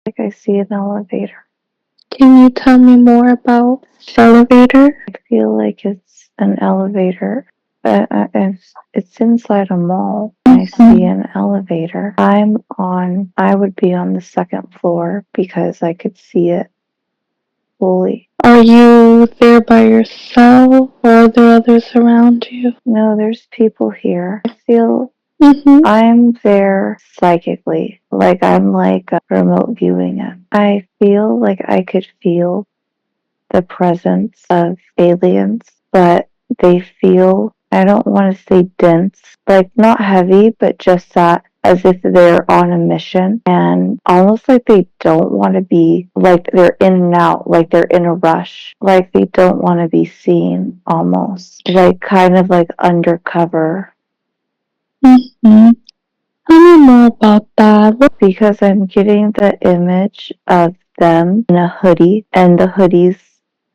Like I see an elevator. Can you tell me more about the elevator? I feel like it's an elevator. It's inside a mall. I see an elevator. I would be on the second floor because I could see it fully. Are you there by yourself or are there others around you? No, there's people here. I feel Mm-hmm. I'm there psychically, like I'm like remote viewing it. I feel like I could feel the presence of aliens, but they feel, I don't want to say dense, like not heavy, but just that as if they're on a mission and almost like they don't want to be, like they're in and out, like they're in a rush, like they don't want to be seen almost, like kind of like undercover. Mm-hmm. Tell me more about that. Because I'm getting the image of them in a hoodie, and the hoodie's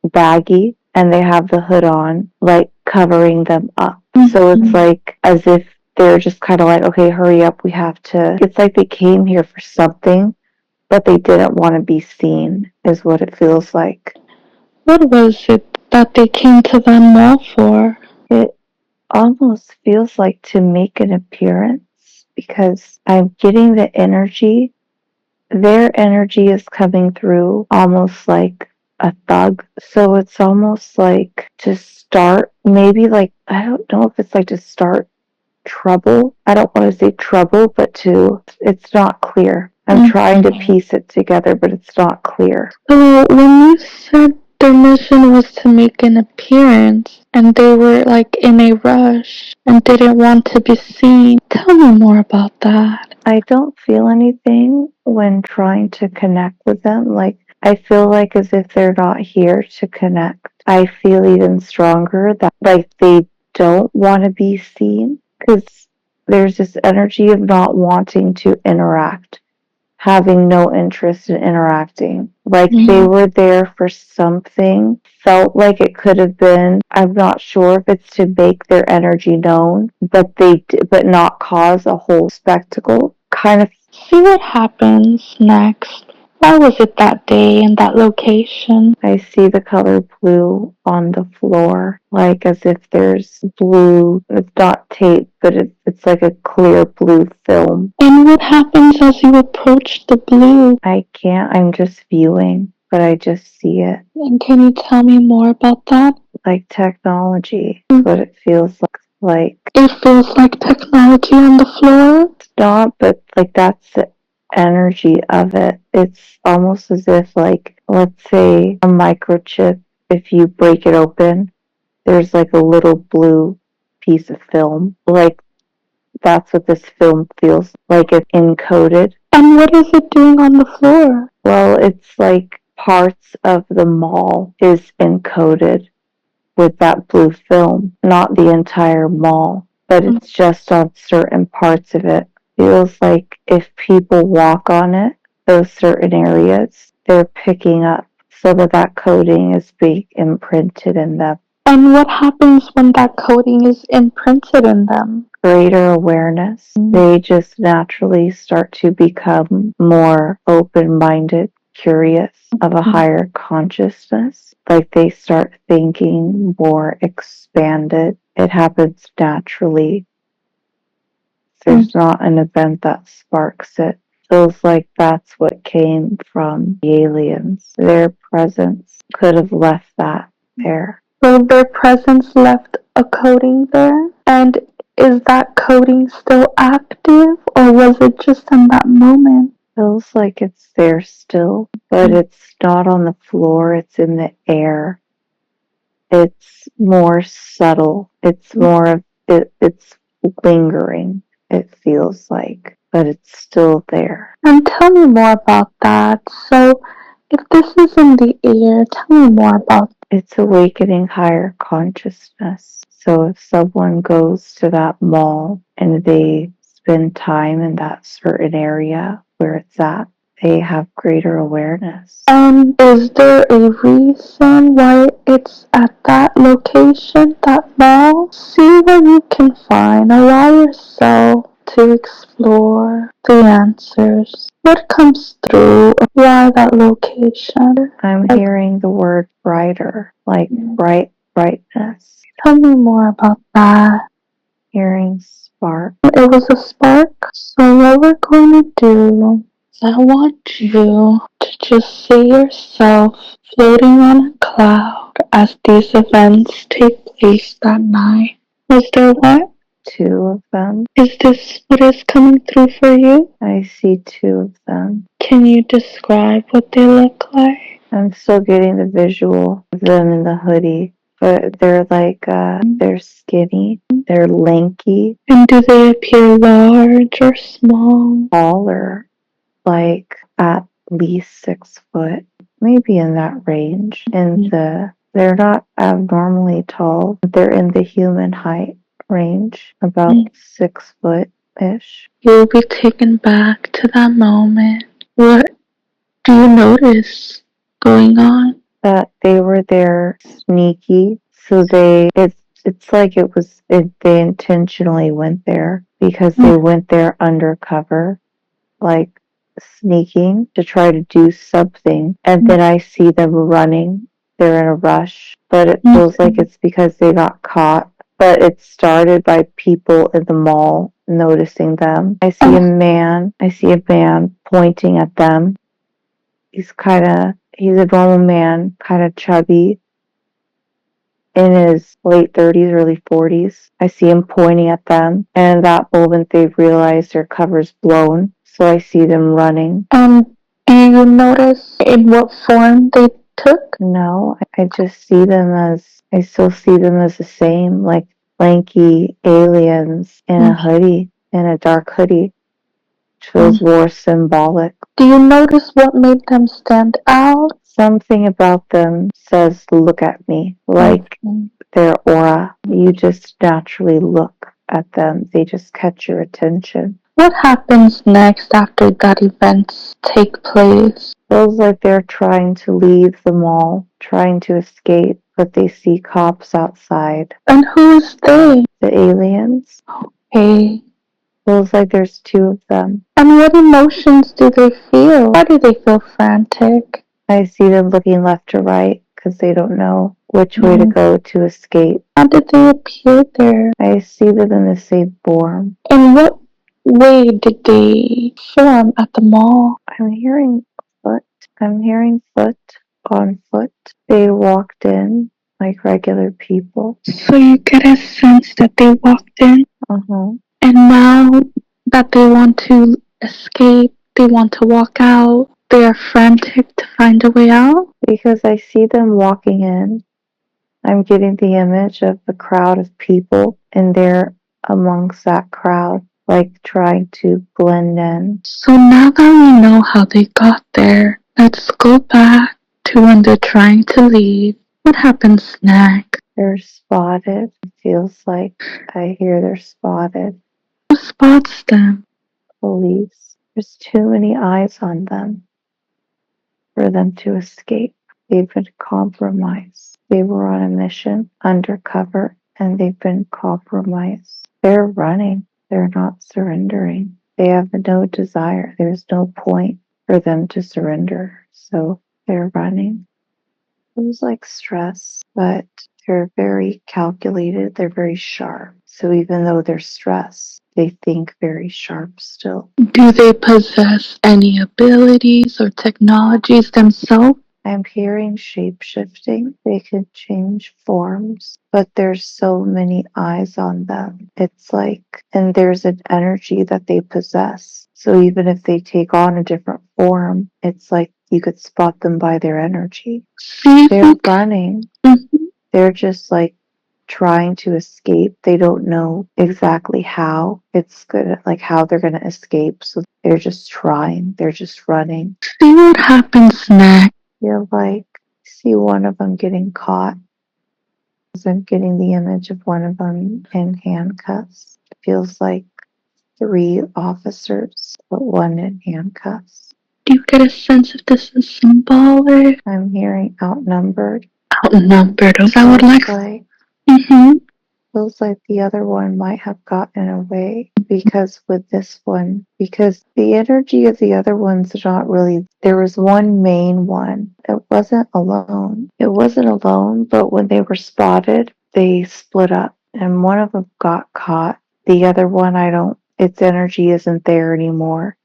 baggy, and they have the hood on, like covering them up. So it's like as if they're just kind of like, okay, hurry up, we have to. It's like they came here for something, but they didn't want to be seen, is what it feels like. What was it that they came to the mall for? It almost feels like to make an appearance because I'm getting the energy. Their energy is coming through almost like a thug. So it's almost like to start, maybe like, I don't know if it's like to start trouble. I don't want to say trouble, but it's not clear. I'm trying to piece it together, but it's not clear. So when you said their mission was to make an appearance and they were like in a rush and didn't want to be seen, tell me more about that. I don't feel anything when trying to connect with them. Like, I feel like as if they're not here to connect. I feel even stronger that like they don't want to be seen because there's this energy of not wanting to interact, having no interest in interacting. Like they were there for something, felt like it could have been, I'm not sure if it's to make their energy known, but but not cause a whole spectacle. Kind of. See what happens next. Why was it that day and that location? I see the color blue on the floor, like as if there's blue. It's not tape, but it's like a clear blue film. And what happens as you approach the blue? I can't, I'm just viewing, but I just see it. And can you tell me more about that? Like technology, what it feels like. It feels like technology on the floor? It's not, but like that's the energy of it. It's almost as if like, let's say a microchip, if you break it open, there's like a little blue piece of film. Like that's what this film feels like. It's encoded. And what is it doing on the floor? Well, it's like parts of the mall is encoded with that blue film, not the entire mall, but it's just on certain parts of it. Feels like if people walk on it, those certain areas, they're picking up some of that coding is being imprinted in them. And what happens when that coding is imprinted in them? Greater awareness. They just naturally start to become more open-minded, curious, of a higher consciousness. Like they start thinking more expanded. It happens naturally. There's not an event that sparks it. Feels like that's what came from the aliens. Their presence could have left that there. So their presence left a coding there? And is that coding still active or was it just in that moment? Feels like it's there still, but it's not on the floor, it's in the air. It's more subtle. It's more of it's lingering, it feels like, but it's still there. And tell me more about that. So if this is in the air, tell me more about it's awakening higher consciousness. So if someone goes to that mall and they spend time in that certain area where it's at, they have greater awareness. Is there a reason why it's at that location, that mall? See what you can find. Allow yourself to explore the answers. What comes through? Why that location? I'm hearing the word brighter, like brightness. Tell me more about that. Hearing spark. It was a spark. So what we're going to do is I want you to just see yourself floating on a cloud as these events take place that night. Was there what? 2 of them. Is this what is coming through for you? I see 2 of them. Can you describe what they look like? I'm still getting the visual of them in the hoodie, but they're like, they're skinny, they're lanky. And do they appear large or small? Taller, like at least 6 foot, maybe in that range. And they're not abnormally tall. They're in the human height range, about 6 foot ish. You'll be taken back to that moment. What do you notice going on? That they were there sneaky, so it's like they intentionally went there because they went there undercover, like sneaking to try to do something, and then I see them running. They're in a rush, but it feels like it's because they got caught. But it started by people in the mall noticing them. I see a man pointing at them. He's a normal man, kind of chubby, in his late 30s, early 40s. I see him pointing at them, and in that moment they realize their cover's blown, so I see them running. Do you notice in what form they took? No, I still see them as the same, like lanky aliens in a hoodie, in a dark hoodie, which feels more symbolic. Do you notice what made them stand out? Something about them says, look at me, like their aura. You just naturally look at them. They just catch your attention. What happens next after that events take place? Feels like they're trying to leave the mall, trying to escape, but they see cops outside. And who is they? The aliens. Hey. Feels like there's 2 of them. And what emotions do they feel? Why do they feel frantic? I see them looking left to right because they don't know which way to go to escape. How did they appear there? I see them in the same form. In what way did they form at the mall? I'm hearing foot. I'm hearing foot on foot. They walked in like regular people. So you get a sense that they walked in, and now that they want to escape, they want to walk out, they are frantic to find a way out? Because I see them walking in. I'm getting the image of the crowd of people, and they're amongst that crowd, like trying to blend in. So now that we know how they got there, let's go back to when they're trying to leave. What happens next? They're spotted. It feels like I hear they're spotted. Who spots them? Police. There's too many eyes on them for them to escape. They've been compromised. They were on a mission undercover, and they've been compromised. They're running. They're not surrendering. They have no desire. There's no point for them to surrender. So they're running. It was like stress, but they're very calculated. They're very sharp. So even though they're stressed, they think very sharp still. Do they possess any abilities or technologies themselves? I'm hearing shape-shifting. They can change forms, but there's so many eyes on them. It's like, and there's an energy that they possess. So even if they take on a different form, it's like you could spot them by their energy. They're running. They're just like trying to escape. They don't know exactly how it's gonna, like how they're gonna escape. So they're just trying. They're just running. See what happens next. You're like, see one of them getting caught. I'm getting the image of one of them in handcuffs. It feels like 3 officers, but 1 in handcuffs. Do you get a sense if this is symbolic? I'm hearing outnumbered. Outnumbered. Is that what like? feels like the other one might have gotten away because with this one, because the energy of the other one's not really, there was one main one. It wasn't alone. It wasn't alone, but when they were spotted, they split up and one of them got caught. The other one, its energy isn't there anymore.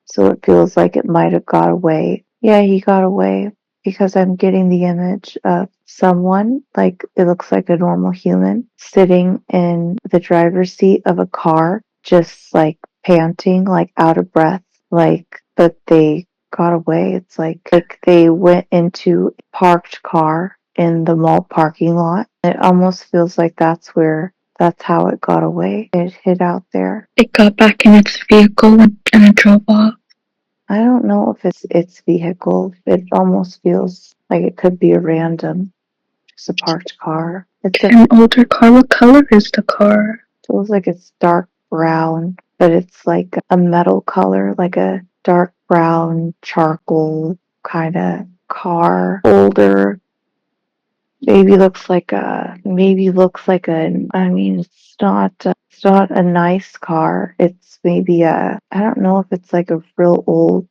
So it feels like it might have got away. Yeah, he got away because I'm getting the image of someone, like it looks like a normal human, sitting in the driver's seat of a car, just like panting, like out of breath, but they got away. It's like they went into a parked car in the mall parking lot. It almost feels like that's how it got away. It hid out there. It got back in its vehicle and it drove off. I don't know if it's its vehicle. It almost feels like it could be just a parked car. It's an older car. What color is the car? Feels like it's dark brown, but it's like a metal color, like a dark brown charcoal kind of car. Older. Maybe looks like I mean, it's not a nice car. It's maybe I don't know if it's like a real old,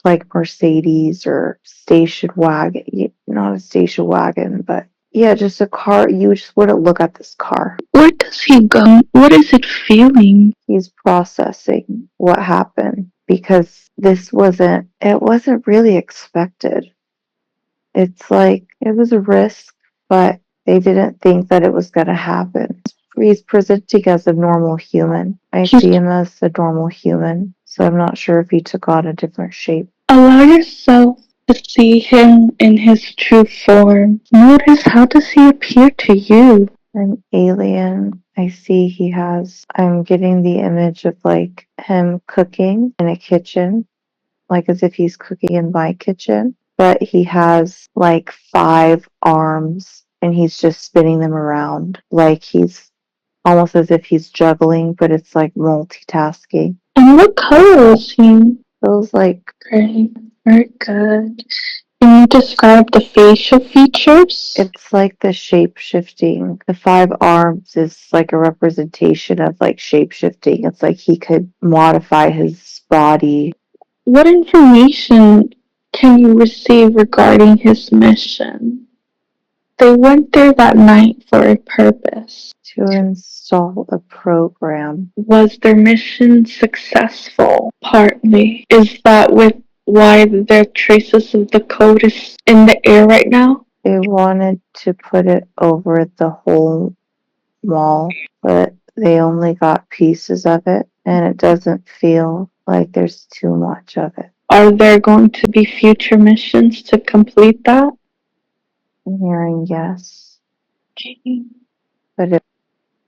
like Mercedes or station wagon, not a station wagon, but yeah, just a car. You just wouldn't look at this car. Where does he go? What is it feeling? He's processing what happened because it wasn't really expected. It's like it was a risk, but they didn't think that it was going to happen. He's presenting as a normal human. I see him as a normal human, so I'm not sure if he took on a different shape. Allow yourself to see him in his true form. Notice, how does he appear to you? An alien. I'm getting the image of like him cooking in a kitchen, like as if he's cooking in my kitchen, but he has like 5 arms and he's just spinning them around. Like he's almost as if he's juggling, but it's like multitasking. And what color is he? Feels like Great. Very good. Can you describe the facial features? it's like the shape shifting. The 5 arms is like a representation of like shape shifting. It's like he could modify his body. What information can you receive regarding his mission? They went there that night for a purpose. To install a program. Was their mission successful? Partly. Is that why there are traces of the code is in the air right now? They wanted to put it over the whole mall, but they only got pieces of it, and it doesn't feel like there's too much of it. Are there going to be future missions to complete that? I'm hearing yes. Okay. But it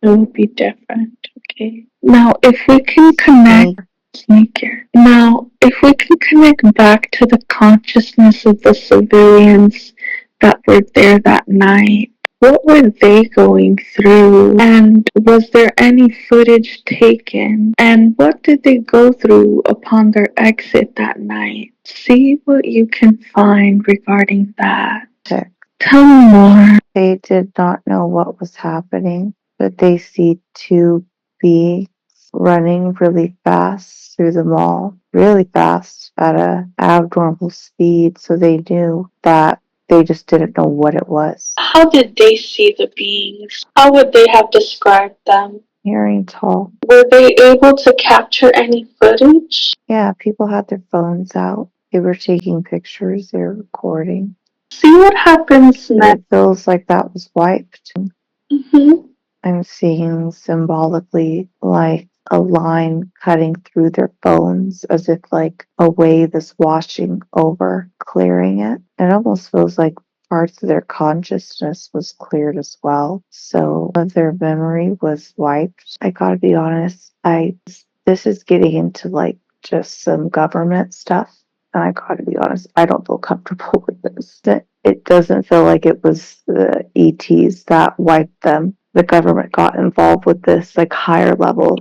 would be different. Okay. Now, if we can connect, sneaker. Now, if we can connect back to the consciousness of the civilians that were there that night, what were they going through? And was there any footage taken? And what did they go through upon their exit that night? See what you can find regarding that. Tell me more. They did not know what was happening, but they see 2 beings running really fast through the mall, really fast at an abnormal speed, so they knew that they just didn't know what it was. How did they see the beings? How would they have described them? Hearing tall. Were they able to capture any footage? Yeah, people had their phones out. They were taking pictures, they were recording. See what happens next. It feels like that was wiped. Mm-hmm. I'm seeing symbolically like a line cutting through their phones as if like a wave is washing over, clearing it. It almost feels like parts of their consciousness was cleared as well. So their memory was wiped. I gotta be honest, this is getting into like just some government stuff. And I gotta be honest, I don't feel comfortable with this. It doesn't feel like it was the ETs that wiped them. The government got involved with this like higher level